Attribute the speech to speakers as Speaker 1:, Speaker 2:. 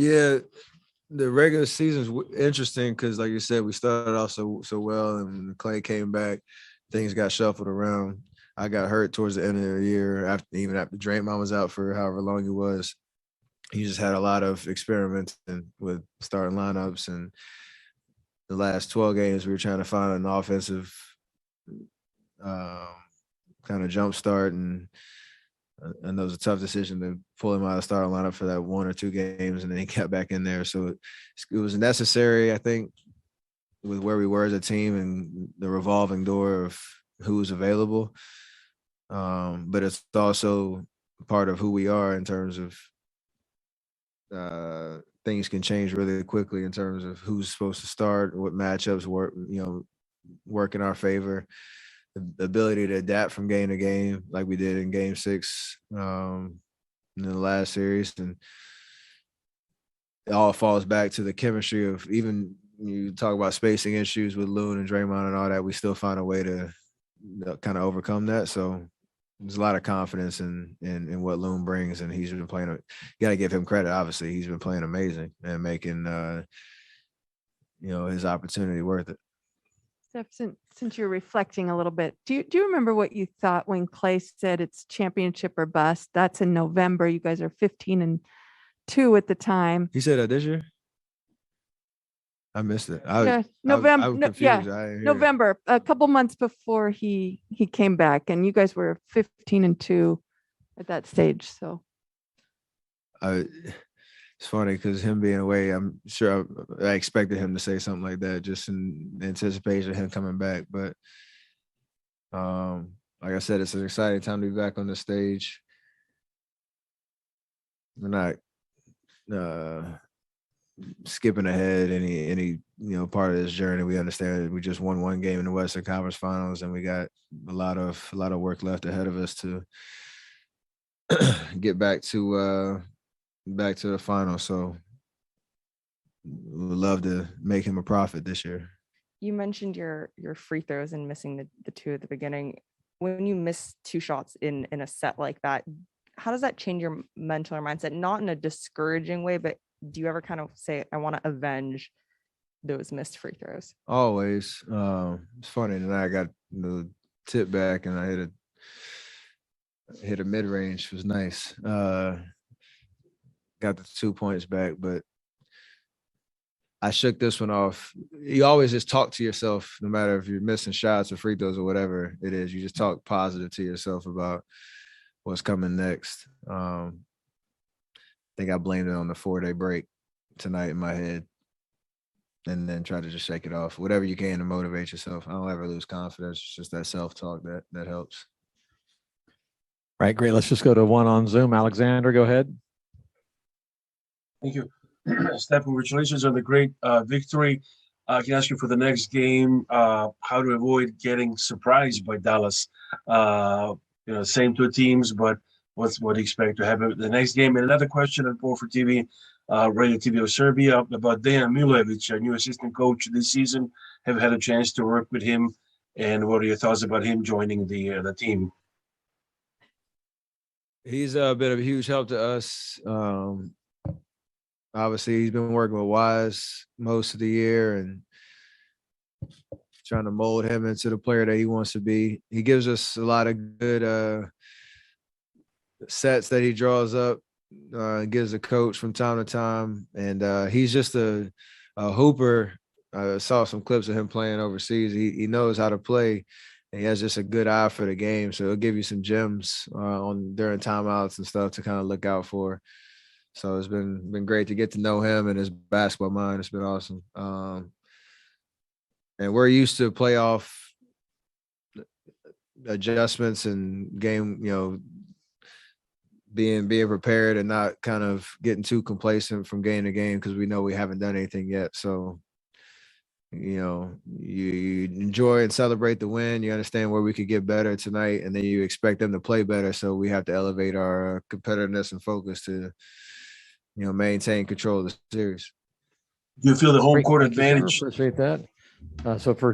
Speaker 1: Yeah, the regular season's interesting because, like you said, we started off so well, and when Clay came back, things got shuffled around. I got hurt towards the end of the year, even after Draymond was out for however long he was. He just had a lot of experimenting with starting lineups, and the last 12 games we were trying to find an offensive kind of jump start, and it was a tough decision to pull him out of the starting lineup for that 1 or 2 games, and then he got back in there. So it was necessary, I think, with where we were as a team and the revolving door of who was available. But it's also part of who we are in terms of things can change really quickly in terms of who's supposed to start, what matchups work in our favor. The ability to adapt from game to game, like we did in Game 6 in the last series, and it all falls back to the chemistry of, even you talk about spacing issues with Loon and Draymond and all that, we still find a way to kind of overcome that. So there's a lot of confidence in what Loon brings, and he's been playing. You got to give him credit. Obviously, he's been playing amazing and making his opportunity worth it.
Speaker 2: Steph, since you're reflecting a little bit, do you remember what you thought when Clay said it's championship or bust? That's in November. You guys are 15-2 at the time.
Speaker 1: He said that this year? I missed it.
Speaker 2: November.
Speaker 1: I was confused.
Speaker 2: November, a couple months before he came back, and you guys were 15-2 at that stage. So
Speaker 1: it's funny because him being away, I'm sure I expected him to say something like that just in anticipation of him coming back. But like I said, it's an exciting time to be back on the stage. We're not skipping ahead any part of this journey. We understand that we just won one game in the Western Conference Finals, and we got a lot of work left ahead of us to get back to the final. So we'd love to make him a profit this year.
Speaker 3: You mentioned your free throws and missing the 2 at the beginning. When you miss 2 shots in a set like that, how does that change your mental or mindset? Not in a discouraging way, but do you ever kind of say, I want to avenge those missed free throws?
Speaker 1: Always. It's funny. And I got the tip back and I hit a mid-range. It was nice. Got the 2 points back, but I shook this one off. You always just talk to yourself, no matter if you're missing shots or free throws or whatever it is. You just talk positive to yourself about what's coming next. I think I blamed it on the 4-day break tonight in my head, and then try to just shake it off. Whatever you can to motivate yourself. I don't ever lose confidence. It's just that self-talk that helps.
Speaker 4: Right, great. Let's just go to one on Zoom. Alexander, go ahead.
Speaker 5: Thank you. Steph, congratulations on the great victory. I can ask you for the next game, how to avoid getting surprised by Dallas. Same 2 teams, but what do you expect to happen the next game? And another question on Pour for TV, Radio TV of Serbia, about Dejan Milojevic, a new assistant coach this season. Have had a chance to work with him, and what are your thoughts about him joining the team?
Speaker 1: He's been a huge help to us. Obviously, he's been working with Wise most of the year and trying to mold him into the player that he wants to be. He gives us a lot of good sets that he draws up, gives the coach from time to time. And he's just a hooper. I saw some clips of him playing overseas. He knows how to play. And he has just a good eye for the game. So he'll give you some gems during timeouts and stuff to kind of look out for. So it's been great to get to know him and his basketball mind. It's been awesome. And we're used to playoff adjustments and game, being prepared and not kind of getting too complacent from game to game because we know we haven't done anything yet. So, you enjoy and celebrate the win. You understand where we could get better tonight, and then you expect them to play better. So we have to elevate our competitiveness and focus to maintain control of the series.
Speaker 5: Do you feel the home court advantage?
Speaker 4: Appreciate that. So for